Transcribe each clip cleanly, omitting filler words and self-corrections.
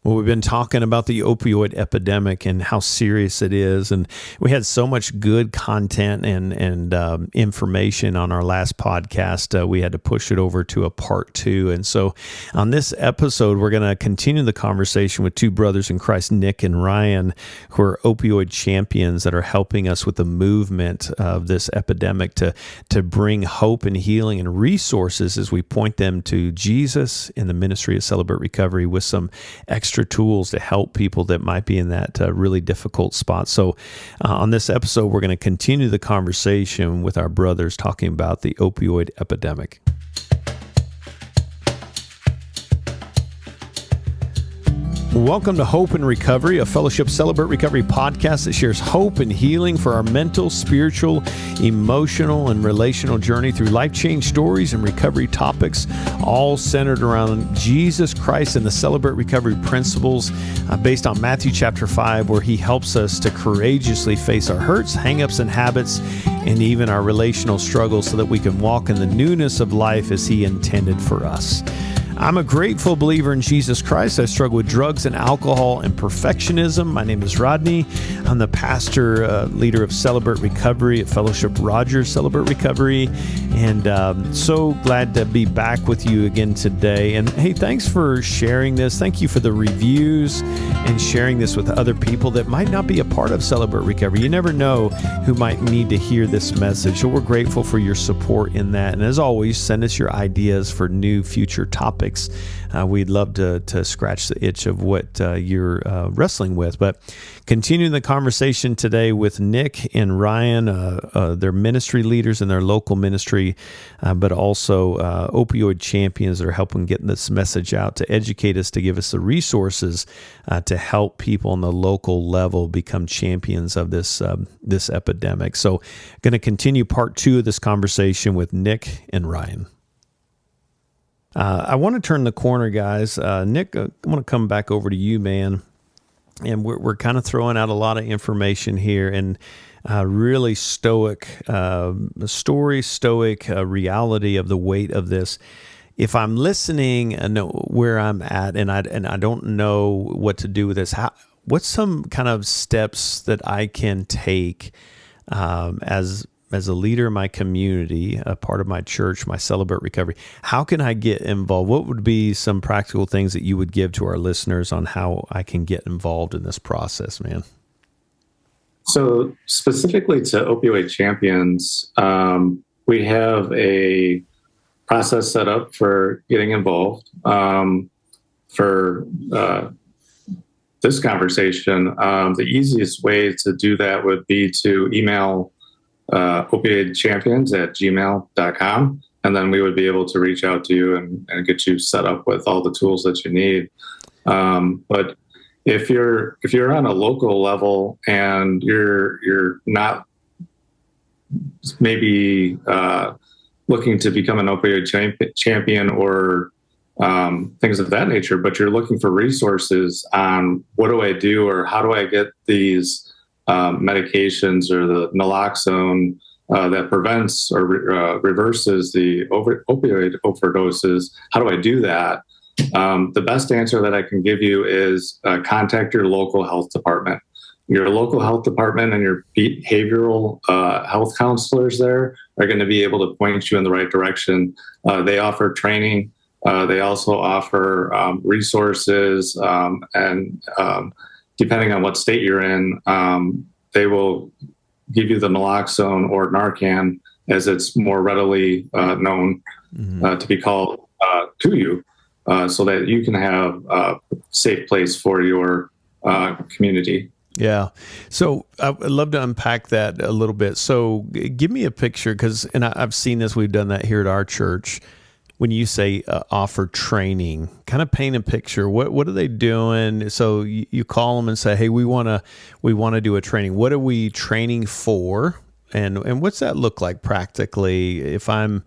Well, we've been talking about the opioid epidemic and how serious it is, and we had so much good content and information on our last podcast. We had to push it over to a part 2, and so on this episode, we're going to continue the conversation with two brothers in Christ, Nick and Ryan, who are opioid champions that are helping us with the movement of this epidemic to bring hope and healing and resources as we point them to Jesus in the ministry of Celebrate Recovery with some extra tools to help people that might be in that really difficult spot. So on this episode, we're going to continue the conversation with our brothers talking about the opioid epidemic. Welcome to Hope and Recovery, a Fellowship Celebrate Recovery podcast that shares hope and healing for our mental, spiritual, emotional, and relational journey through life-change stories and recovery topics, all centered around Jesus Christ and the Celebrate Recovery principles based on Matthew chapter 5, where he helps us to courageously face our hurts, hang-ups, and habits, and even our relational struggles so that we can walk in the newness of life as he intended for us. I'm a grateful believer in Jesus Christ. I struggle with drugs and alcohol and perfectionism. My name is Rodney. I'm the pastor, leader of Celebrate Recovery at Fellowship Rogers Celebrate Recovery, and so glad to be back with you again today. And hey, thanks for sharing this. Thank you for the reviews and sharing this with other people that might not be a part of Celebrate Recovery. You never know who might need to hear this message. So we're grateful for your support in that. And as always, send us your ideas for new future topics. We'd love to scratch the itch of what you're wrestling with. But continuing the conversation today with Nick and Ryan, they're ministry leaders in their local ministry, but also opioid champions that are helping get this message out to educate us, to give us the resources to help people on the local level become champions of this epidemic. So going to continue part 2 of this conversation with Nick and Ryan. I want to turn the corner, guys. Nick, I want to come back over to you, man. And we're kind of throwing out a lot of information here, and really stoic reality of the weight of this. If I'm listening and know where I'm at, and I don't know what to do with this, what's some kind of steps that I can take as a leader in my community, a part of my church, my Celebrate Recovery? How can I get involved? What would be some practical things that you would give to our listeners on how I can get involved in this process, man? So specifically to opioid champions, we have a process set up for getting involved. For this conversation, the easiest way to do that would be to email opioidchampions@gmail.com, and then we would be able to reach out to you and get you set up with all the tools that you need. But if you're on a local level and you're not maybe looking to become an opioid champion or things of that nature, but you're looking for resources on what do I do or how do I get these medications or the naloxone that prevents or reverses the opioid overdoses. How do I do that? The best answer that I can give you is contact your local health department. Your local health department and your behavioral health counselors there are going to be able to point you in the right direction. They offer training. They also offer resources and depending on what state you're in, they will give you the naloxone or Narcan, as it's more readily known to be called to you, so that you can have a safe place for your community. Yeah. So I'd love to unpack that a little bit. So give me a picture, and I've seen this, we've done that here at our church. When you say offer training, kind of paint a picture. What are they doing? So you call them and say, "Hey, we want to do a training. What are we training for? And what's that look like practically? If I'm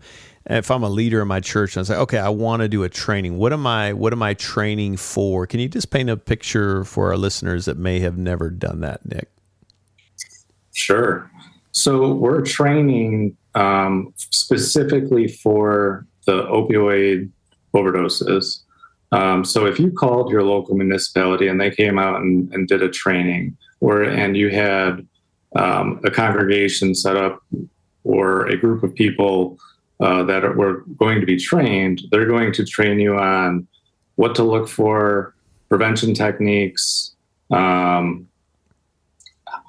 a leader in my church and I say, okay, I want to do a training. What am I training for? Can you just paint a picture for our listeners that may have never done that, Nick? Sure. So we're training specifically for the opioid overdoses. So if you called your local municipality and they came out and did a training, and you had a congregation set up or a group of people that were going to be trained, they're going to train you on what to look for, prevention techniques,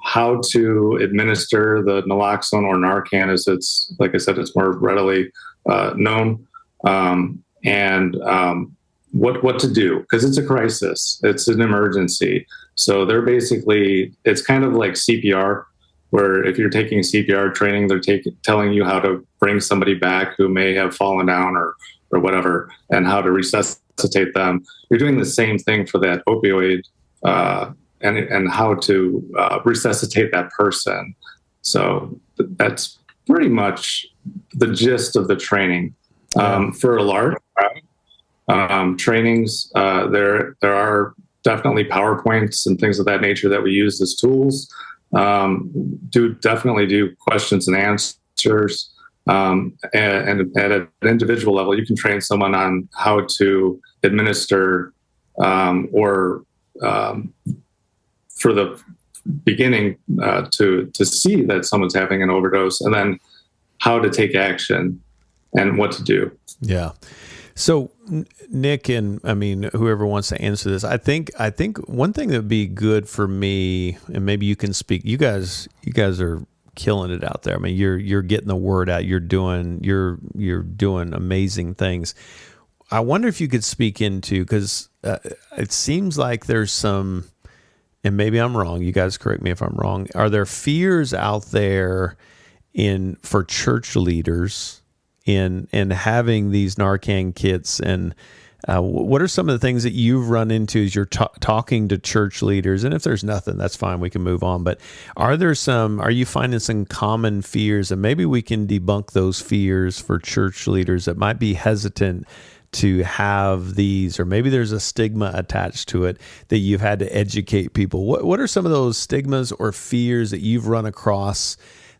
how to administer the naloxone or Narcan, as it's, like I said, it's more readily known, and what to do, because it's a crisis, it's an emergency. So they're basically, it's kind of like CPR, where if you're taking CPR training, they're telling you how to bring somebody back who may have fallen down or whatever, and how to resuscitate them. You're doing the same thing for that opioid, and how to resuscitate that person. So that's pretty much the gist of the training. For a large trainings, there are definitely PowerPoints and things of that nature that we use as tools. Definitely do questions and answers. And at an individual level, you can train someone on how to administer, or for the beginning, to see that someone's having an overdose, and then how to take action and what to do. Yeah. So Nick, and I mean, whoever wants to answer this, I think one thing that would be good for me, and maybe you can speak, you guys are killing it out there. I mean, you're getting the word out. You're doing amazing things. I wonder if you could speak into, because it seems like there's some, and maybe I'm wrong, you guys correct me if I'm wrong, are there fears out there for church leaders in having these Narcan kits? And what are some of the things that you've run into as you're talking to church leaders? And if there's nothing, that's fine, we can move on. But are you finding some common fears, and maybe we can debunk those fears for church leaders that might be hesitant to have these, or maybe there's a stigma attached to it that you've had to educate people? What are some of those stigmas or fears that you've run across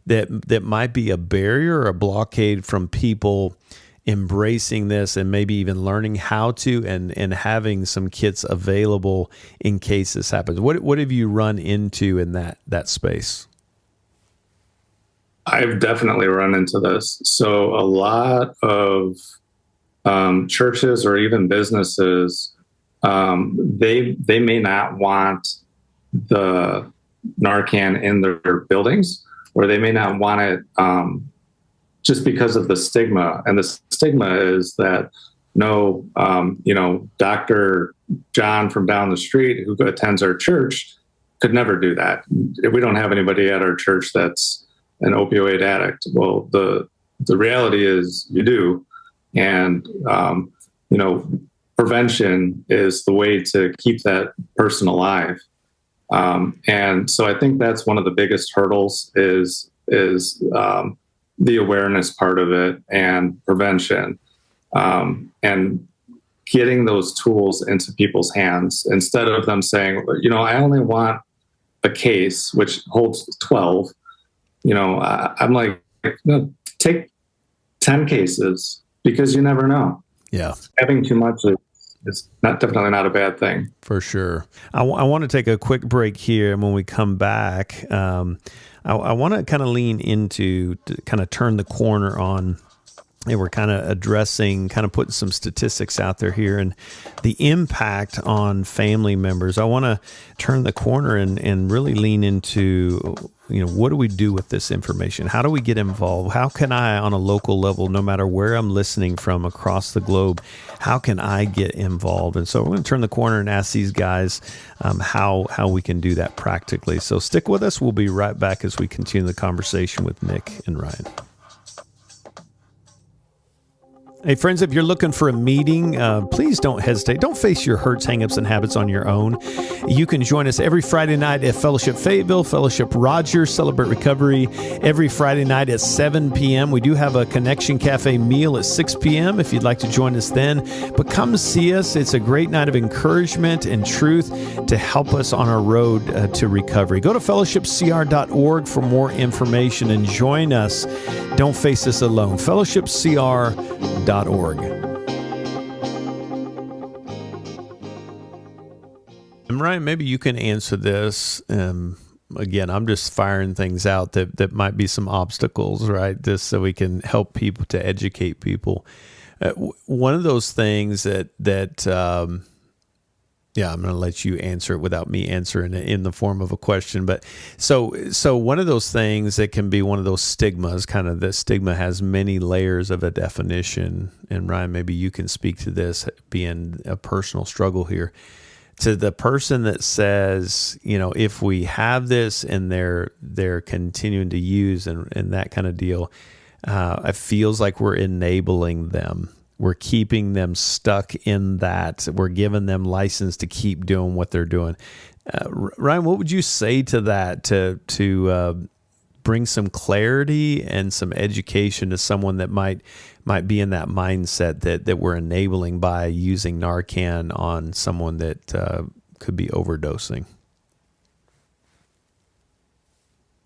that might be a barrier or a blockade from people embracing this and maybe even learning how to and having some kits available in case this happens? What have you run into in that space? I've definitely run into this. So a lot of churches or even businesses, they may not want the Narcan in their buildings, or they may not want it just because of the stigma. And the stigma is that Dr. John from down the street who attends our church could never do that. We don't have anybody at our church that's an opioid addict. Well, the reality is you do. And, prevention is the way to keep that person alive. And so I think that's one of the biggest hurdles is the awareness part of it and prevention, and getting those tools into people's hands instead of them saying, I only want a case which holds 12. I'm like, no, take 10 cases, because you never know. Yeah. Having too much is definitely not a bad thing. For sure. I want to take a quick break here. And when we come back, I want to kind of lean into, to kind of turn the corner on, and we're kind of addressing, kind of putting some statistics out there here and the impact on family members. I want to turn the corner and really lean into, what do we do with this information? How do we get involved? How can I, on a local level, no matter where I'm listening from across the globe, how can I get involved? And so we're going to turn the corner and ask these guys how we can do that practically. So stick with us. We'll be right back as we continue the conversation with Nick and Ryan. Hey, friends, if you're looking for a meeting, please don't hesitate. Don't face your hurts, hangups, and habits on your own. You can join us every Friday night at Fellowship Fayetteville, Fellowship Rogers, Celebrate Recovery, every Friday night at 7 p.m. We do have a Connection Cafe meal at 6 p.m. if you'd like to join us then. But come see us. It's a great night of encouragement and truth to help us on our road to recovery. Go to fellowshipcr.org for more information and join us. Don't face this alone. fellowshipcr.org. Ryan, maybe you can answer this. Again, I'm just firing things out that might be some obstacles, right? Just so we can help people, to educate people. One of those things that I'm going to let you answer it without me answering it in the form of a question. But so one of those things that can be one of those stigmas, kind of the stigma has many layers of a definition. And Ryan, maybe you can speak to this being a personal struggle here. To the person that says, if we have this and they're continuing to use and that kind of deal, it feels like we're enabling them. We're keeping them stuck in that. We're giving them license to keep doing what they're doing. Ryan, what would you say to that to bring some clarity and some education to someone that might be in that mindset that we're enabling by using Narcan on someone that could be overdosing?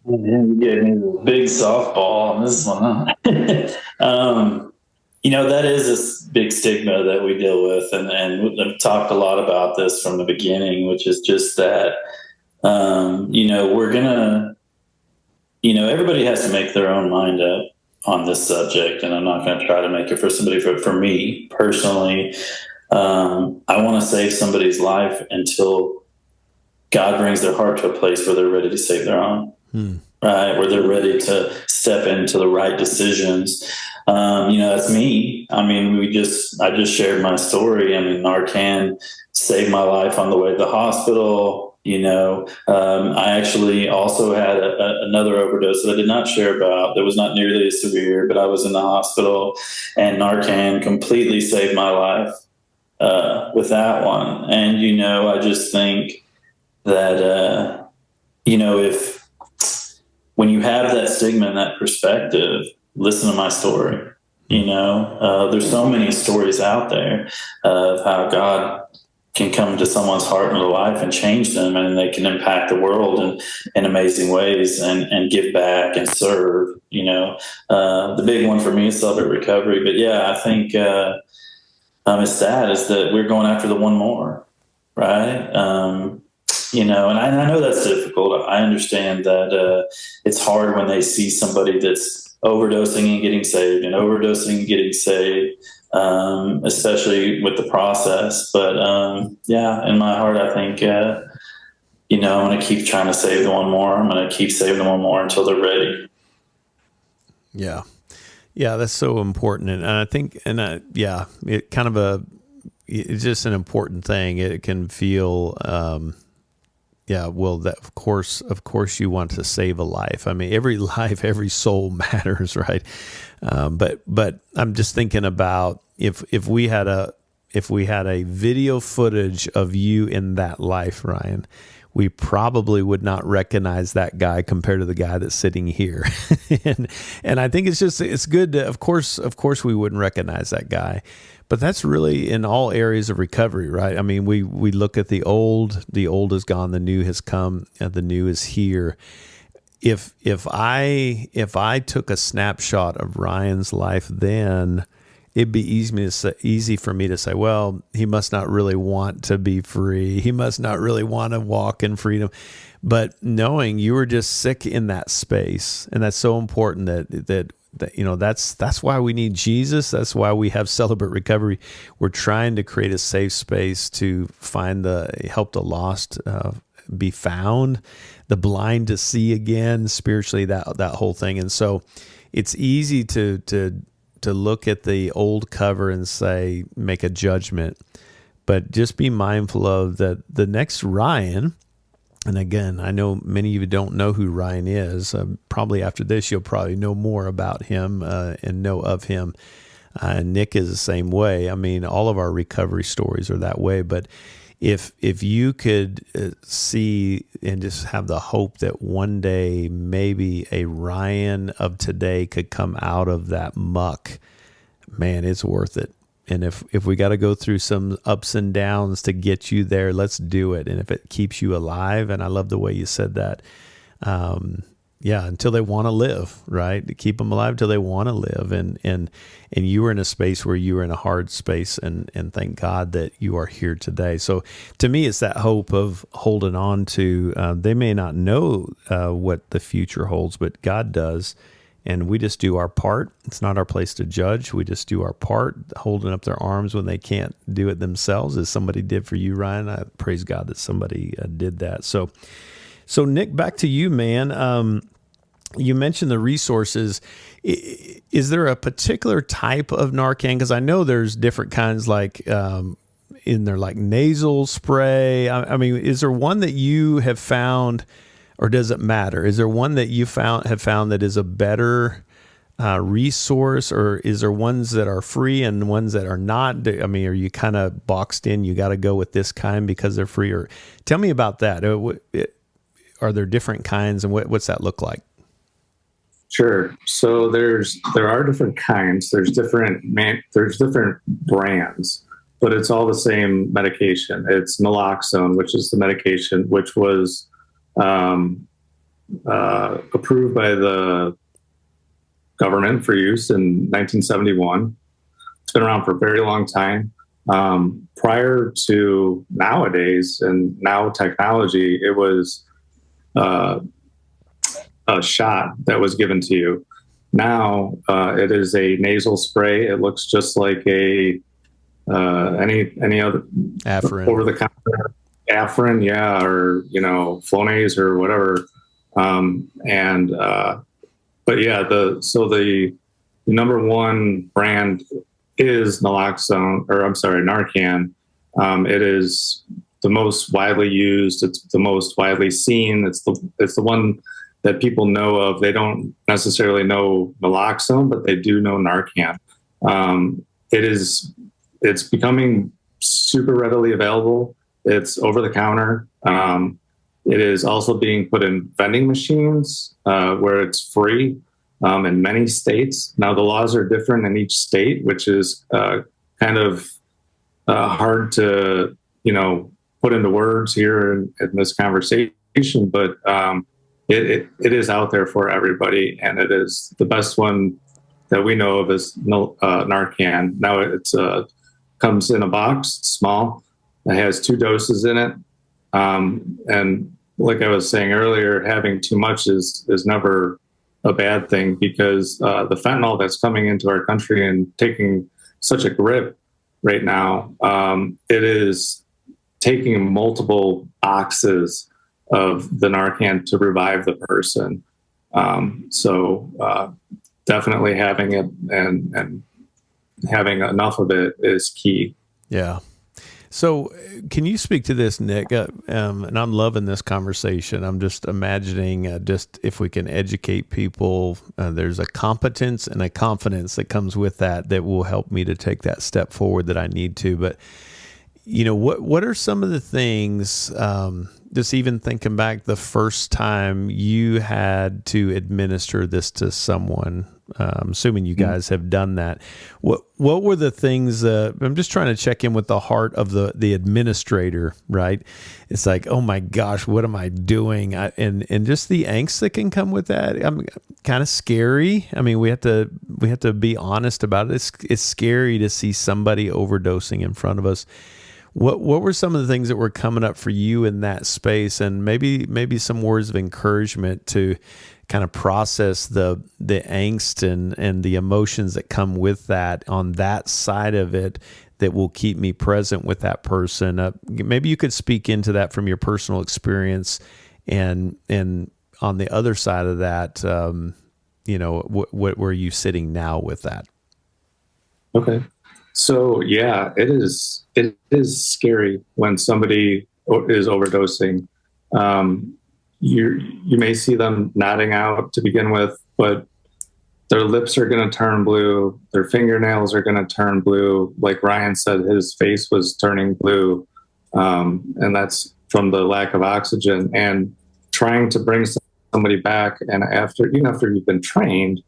You gave me the big softball on this one, huh? That is a big stigma that we deal with, and I've talked a lot about this from the beginning, which is just that, we're gonna, everybody has to make their own mind up on this subject, and I'm not going to try to make it for somebody. For me personally, I want to save somebody's life until God brings their heart to a place where they're ready to save their own, right? Where they're ready to step into the right decisions. That's me. I mean, I just shared my story. I mean, Narcan saved my life on the way to the hospital. I actually also had another overdose that I did not share about, that was not nearly as severe, but I was in the hospital, and Narcan completely saved my life with that one. And, I just think that, if when you have that stigma and that perspective, listen to my story. There's so many stories out there of how God can come to someone's heart and life and change them, and they can impact the world in amazing ways and give back and serve. The big one for me is Celebrate Recovery. But yeah, I think it's sad is that we're going after the one more, right? And I know that's difficult. I understand that it's hard when they see somebody that's overdosing and getting saved, and overdosing and getting saved, especially with the process. But in my heart, I think, I'm going to keep trying to save the one more. I'm going to keep saving the one more until they're ready. Yeah. Yeah, that's so important. And I think, it kind of it's just an important thing. It can feel, that of course you want to save a life. I mean, every life, every soul matters, right? But I'm just thinking about if we had a video footage of you in that life, Ryan, we probably would not recognize that guy compared to the guy that's sitting here. and I think it's good to, of course we wouldn't recognize that guy. But that's really in all areas of recovery, right? I mean, we look at the old is gone, the new has come, and the new is here. If I took a snapshot of Ryan's life then, it'd be easy for me to say, well, he must not really want to be free. He must not really want to walk in freedom. But knowing you were just sick in that space, and that's so important that that's why we need Jesus. That's why we have Celebrate Recovery. We're trying to create a safe space to help the lost be found, the blind to see again, spiritually, that whole thing. And so it's easy to look at the old cover and say, make a judgment, but just be mindful of that the next Ryan. And again, I know many of you don't know who Ryan is. Probably after this, you'll probably know more about him and know of him. Nick is the same way. I mean, all of our recovery stories are that way. But if you could see and just have the hope that one day maybe a Ryan of today could come out of that muck, man, it's worth it. And if we got to go through some ups and downs to get you there, let's do it. And if it keeps you alive, and I love the way you said that, Yeah, until they want to live, right? To keep them alive till they want to live, and you were in a space where you were in a hard space, and thank God that you are here today. So to me, it's that hope of holding on to. They may not know what the future holds, but God does, and we just do our part. It's not our place to judge. We just do our part, holding up their arms when they can't do it themselves, as somebody did for you, Ryan. I praise God that somebody did that. So Nick, back to you, man. You mentioned the resources. Is there a particular type of Narcan? Because I know there's different kinds, like in there, like nasal spray. I mean, is there one that you have found, or does it matter? Is there one that you have found that is a better resource, or is there ones that are free and ones that are not? I mean, are you kind of boxed in? You got to go with this kind because they're free, or tell me about that. Are there different kinds, and what's that look like? Sure. So there are different kinds. There's different brands, but it's all the same medication. It's naloxone, which is the medication which was approved by the government for use in 1971. It's been around for a very long time. Prior to nowadays and now technology, it was a shot that was given to you. Now it is a nasal spray. It looks just like any other Afrin, over the counter Afrin, or Flonase or whatever. But yeah, the number one brand is Narcan. It is the most widely used. It's the most widely seen. It's the one that people know of. They don't necessarily know naloxone, but they do know Narcan. It's becoming super readily available. It's over the counter. It is also being put in vending machines where it's free in many states. Now the laws are different in each state, which is kind of hard to put into words here in this conversation, but it is out there for everybody, and it is the best one that we know of is Narcan. Now it's comes in a box, small. It has 2 doses in it, and like I was saying earlier, having too much is never a bad thing, because the fentanyl that's coming into our country and taking such a grip right now, it is taking multiple boxes of the Narcan to revive the person. So definitely having it and having enough of it is key. Yeah. So can you speak to this, Nick? And I'm loving this conversation. I'm just imagining just if we can educate people, there's a competence and a confidence that comes with that will help me to take that step forward that I need to. But what are some of the things, just even thinking back the first time you had to administer this to someone, I'm assuming you guys have done that. What were the things, I'm just trying to check in with the heart of the administrator, right? It's like, oh my gosh, what am I doing? And just the angst that can come with that. I'm kind of scary. I mean, we have to be honest about it. It's scary to see somebody overdosing in front of us. What were some of the things that were coming up for you in that space, and maybe some words of encouragement to kind of process the angst and the emotions that come with that on that side of it that will keep me present with that person? Maybe you could speak into that from your personal experience, and on the other side of that, what were you sitting now with that? Okay. So yeah, it is scary when somebody is overdosing. You may see them nodding out to begin with, but their lips are going to turn blue. Their fingernails are going to turn blue. Like Ryan said, his face was turning blue. And that's from the lack of oxygen and trying to bring somebody back. And even after you've been trained,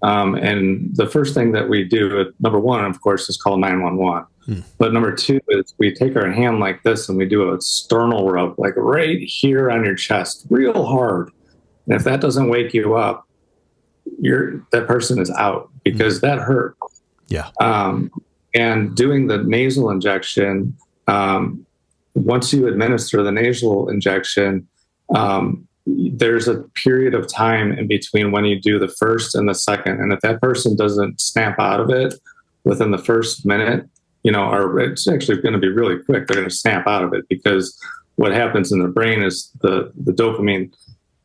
and the first thing that we do, number one, of course, is call 911. But number 2 is we take our hand like this and we do a sternal rub, like right here on your chest, real hard. And if that doesn't wake you up, that person is out because that hurt. Yeah. And doing the nasal injection, once you administer the nasal injection, there's a period of time in between when you do the first and the second. And if that person doesn't snap out of it within the first minute, or it's actually going to be really quick, they're going to snap out of it, because what happens in the brain is the dopamine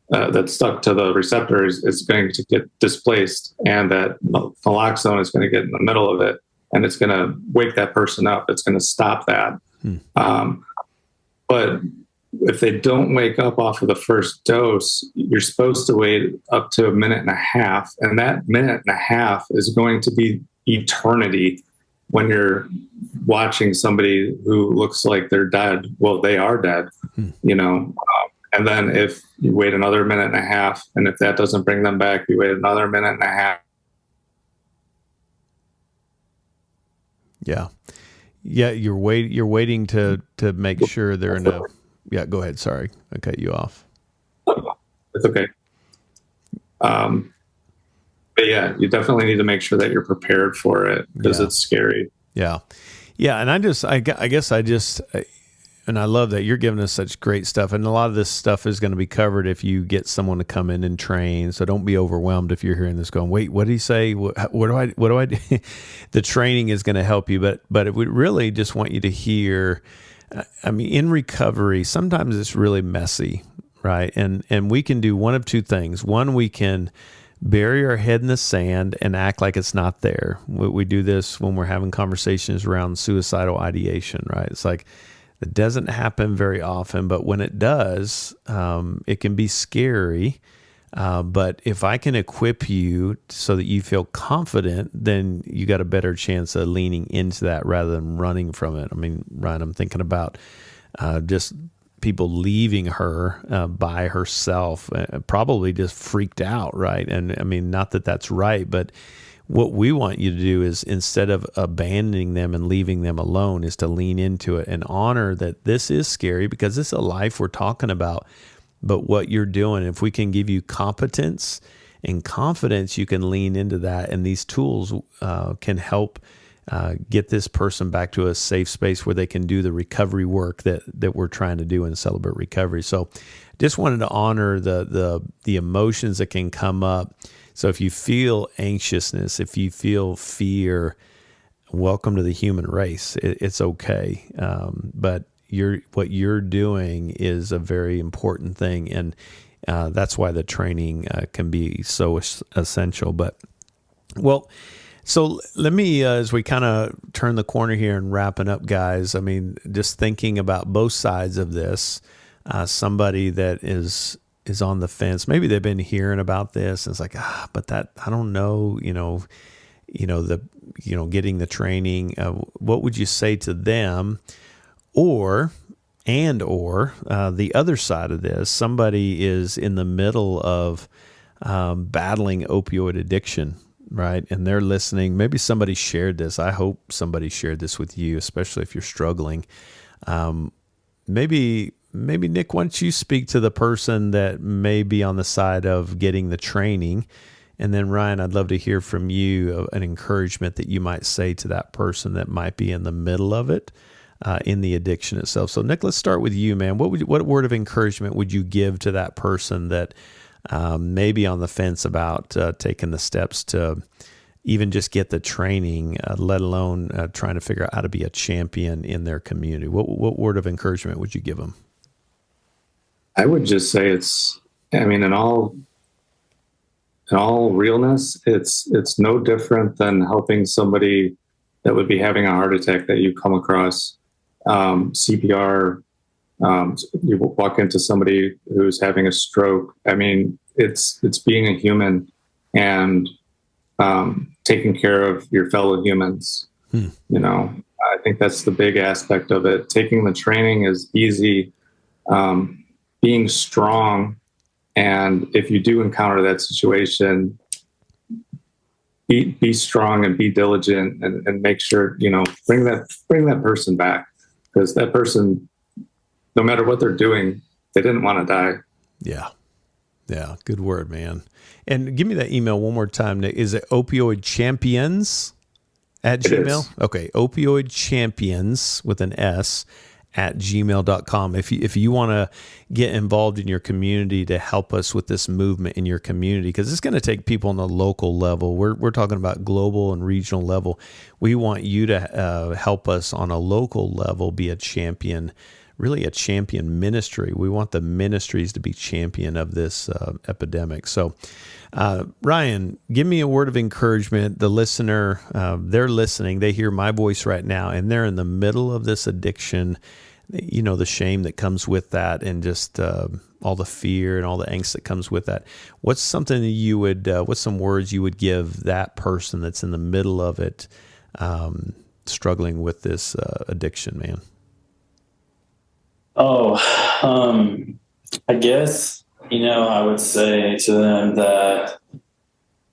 that's stuck to the receptor is going to get displaced, and that naloxone is going to get in the middle of it, and it's going to wake that person up. It's going to stop that. But if they don't wake up off of the first dose, you're supposed to wait up to a minute and a half. And that minute and a half is going to be eternity when you're watching somebody who looks like they're dead. Well, they are dead, and then if you wait another minute and a half, and if that doesn't bring them back, you wait another minute and a half. Yeah. Yeah. You're waiting to make sure they're in a, yeah, go ahead. Sorry. I cut you off. It's okay. But yeah, you definitely need to make sure that you're prepared for it, because it's scary. Yeah. Yeah. And and I love that you're giving us such great stuff. And a lot of this stuff is going to be covered if you get someone to come in and train. So don't be overwhelmed if you're hearing this going, wait, what did he say? What do I do? The training is going to help you, but we really just want you to hear, in recovery, sometimes it's really messy, right? And we can do one of two things. One, we can bury our head in the sand and act like it's not there. We do this when we're having conversations around suicidal ideation, right? It's like, it doesn't happen very often, but when it does, it can be scary. But if I can equip you so that you feel confident, then you got a better chance of leaning into that rather than running from it. I mean, Ryan, I'm thinking about just people leaving her by herself, probably just freaked out, right? And I mean, not that that's right, but what we want you to do is, instead of abandoning them and leaving them alone, is to lean into it and honor that this is scary, because this is a life we're talking about. But what you're doing, if we can give you competence and confidence, you can lean into that. And these tools can help get this person back to a safe space where they can do the recovery work that we're trying to do in Celebrate Recovery. So just wanted to honor the emotions that can come up. So if you feel anxiousness, if you feel fear, welcome to the human race. It's okay. But what you're doing is a very important thing. And that's why the training can be so essential. So let me, as we kind of turn the corner here and wrapping up, guys, I mean, just thinking about both sides of this, somebody that is on the fence. Maybe they've been hearing about this and it's like, but that, I don't know, getting the training. What would you say to them? Or the other side of this, somebody is in the middle of battling opioid addiction, right? And they're listening. Maybe somebody shared this. I hope somebody shared this with you, especially if you're struggling. Maybe Nick, why don't you speak to the person that may be on the side of getting the training? And then Ryan, I'd love to hear from you an encouragement that you might say to that person that might be in the middle of it, in the addiction itself. So Nick, let's start with you, man. What word of encouragement would you give to that person that may be on the fence about taking the steps to even just get the training, let alone trying to figure out how to be a champion in their community? What word of encouragement would you give them? I would just say in all realness, it's no different than helping somebody that would be having a heart attack that you come across. CPR, you walk into somebody who's having a stroke. I mean, it's being a human and taking care of your fellow humans. I think that's the big aspect of it. Taking the training is easy. Being strong, and if you do encounter that situation, be strong and be diligent and make sure, bring that person back, because that person, no matter what they're doing, they didn't want to die. Yeah, good word, man. And give me that email one more time, Nick. Is it Opioid Champions at It Gmail? is. Okay, Opioid Champions with an S at gmail.com. If you want to get involved in your community to help us with this movement in your community, because it's going to take people on the local level. We're talking about global and regional level. We want you to help us on a local level be a champion, really a champion ministry. We want the ministries to be champion of this epidemic. So, Ryan, give me a word of encouragement. The listener, they're listening. They hear my voice right now, and they're in the middle of this addiction. You know, the shame that comes with that, and just all the fear and all the angst that comes with that. What's something that you would, what's some words you would give that person that's in the middle of it, struggling with this addiction, man? I guess, I would say to them that,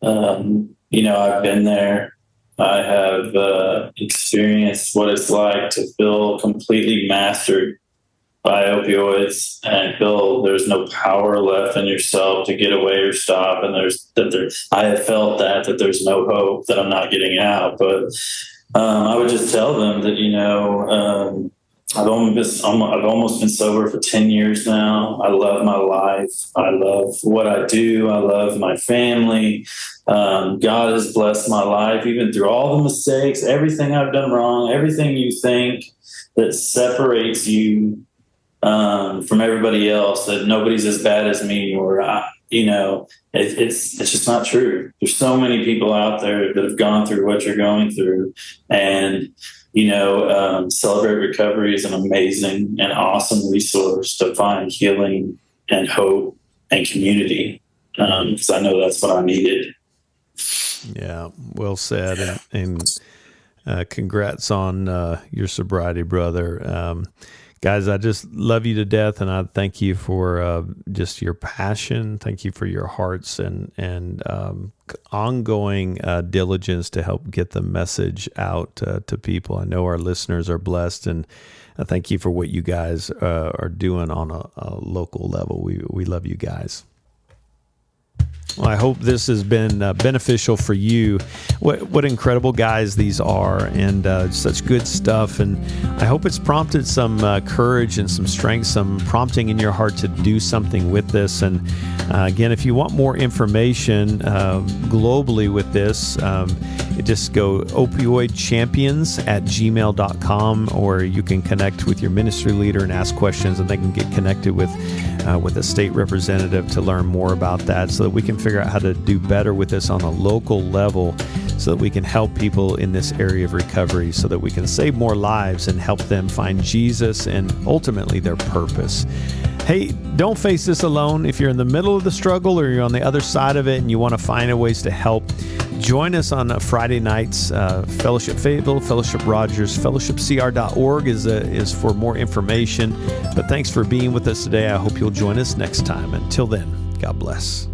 I've been there. I have experienced what it's like to feel completely mastered by opioids and feel there's no power left in yourself to get away or stop. And I have felt that there's no hope, that I'm not getting out. But I would just tell them that, I've almost been sober for 10 years now. I love my life. I love what I do. I love my family. God has blessed my life, even through all the mistakes, everything I've done wrong, everything you think that separates you from everybody else, that nobody's as bad as me, or it's just not true. There's so many people out there that have gone through what you're going through, and Celebrate Recovery is an amazing and awesome resource to find healing and hope and community, because I know that's what I needed. Yeah, well said, and congrats on your sobriety, brother. Guys, I just love you to death, and I thank you for just your passion. Thank you for your hearts and ongoing diligence to help get the message out to people. I know our listeners are blessed, and I thank you for what you guys are doing on a local level. We love you guys. Well, I hope this has been beneficial for you. What incredible guys these are, and such good stuff. And I hope it's prompted some courage and some strength, some prompting in your heart to do something with this. And again, if you want more information globally with this, just go opioidchampions@gmail.com, or you can connect with your ministry leader and ask questions, and they can get connected with a state representative to learn more about that, so that we can figure out how to do better with this on a local level, so that we can help people in this area of recovery, so that we can save more lives and help them find Jesus and ultimately their purpose. Hey, don't face this alone. If you're in the middle of the struggle, or you're on the other side of it and you want to find ways to help, join us on Friday nights. Fellowship Fayetteville, Fellowship Rogers, fellowshipcr.org is for more information. But thanks for being with us today. I hope you'll join us next time. Until then, God bless.